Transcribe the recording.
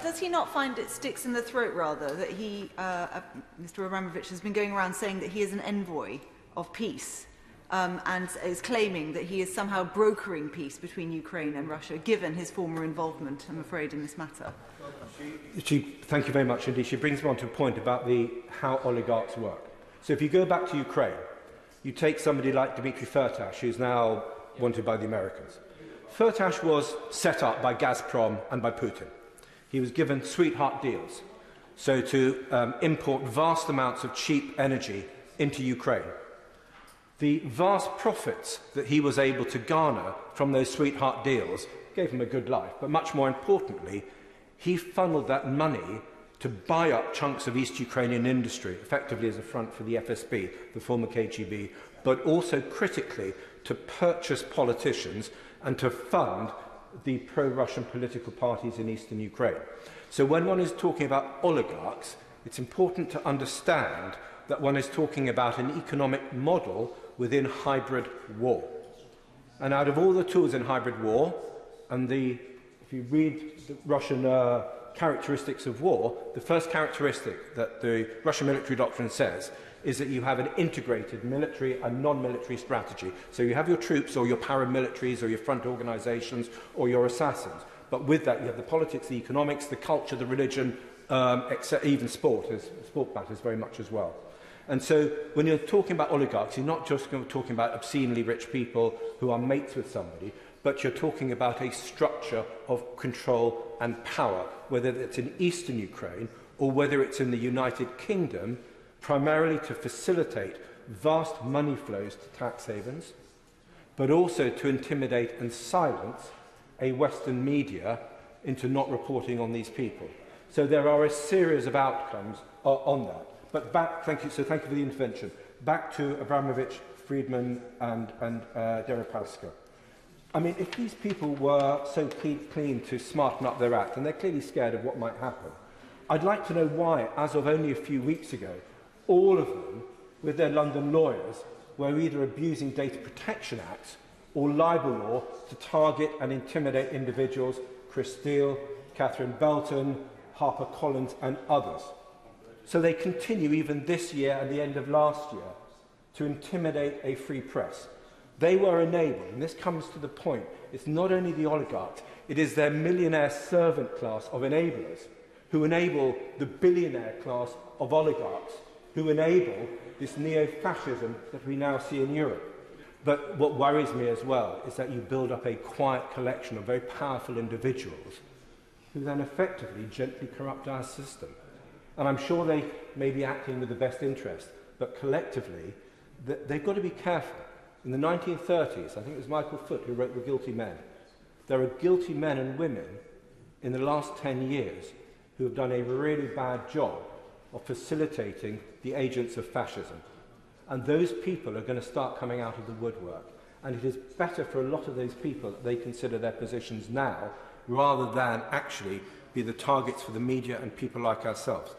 does he not find it sticks in the throat, rather, that he, Mr. Abramovich, has been going around saying that he is an envoy of peace and is claiming that he is somehow brokering peace between Ukraine and Russia, given his former involvement, I'm afraid, in this matter? Thank you very much indeed. She brings me on to a point about how oligarchs work. So if you go back to Ukraine, you take somebody like Dmitry Firtash, who's now wanted by the Americans. Firtash was set up by Gazprom and by Putin. He was given sweetheart deals, so to import vast amounts of cheap energy into Ukraine. The vast profits that he was able to garner from those sweetheart deals gave him a good life, but much more importantly, he funneled that money to buy up chunks of East Ukrainian industry, effectively as a front for the FSB, the former KGB, but also critically to purchase politicians and to fund the pro-Russian political parties in eastern Ukraine. So when one is talking about oligarchs, it's important to understand that one is talking about an economic model within hybrid war. And out of all the tools in hybrid war, and if you read the Russian characteristics of war, the first characteristic that the Russian military doctrine says is that you have an integrated military and non-military strategy. So you have your troops or your paramilitaries or your front organisations or your assassins. But with that, you have the politics, the economics, the culture, the religion, even sport matters very much as well. And so when you're talking about oligarchs, you're not just talking about obscenely rich people who are mates with somebody, but you're talking about a structure of control and power, whether it's in eastern Ukraine or whether it's in the United Kingdom, primarily to facilitate vast money flows to tax havens, but also to intimidate and silence a Western media into not reporting on these people. So there are a series of outcomes on that. But thank you for the intervention. Back to Abramovich, Friedman and Deripaska. I mean, if these people were so keen to smarten up their act, and they're clearly scared of what might happen, I'd like to know why, as of only a few weeks ago, all of them, with their London lawyers, were either abusing data protection acts or libel law to target and intimidate individuals, Chris Steele, Catherine Belton, Harper Collins and others. So they continue even this year and the end of last year to intimidate a free press. They were enabled, and this comes to the point, it's not only the oligarchs, it is their millionaire servant class of enablers who enable the billionaire class of oligarchs who enable this neo-fascism that we now see in Europe. But what worries me as well is that you build up a quiet collection of very powerful individuals who then effectively gently corrupt our system. And I'm sure they may be acting with the best interest, but collectively, they've got to be careful. In the 1930s, I think it was Michael Foot who wrote The Guilty Men. There are guilty men and women in the last 10 years who have done a really bad job of facilitating the agents of fascism. And those people are going to start coming out of the woodwork. And it is better for a lot of those people that they consider their positions now, rather than actually be the targets for the media and people like ourselves.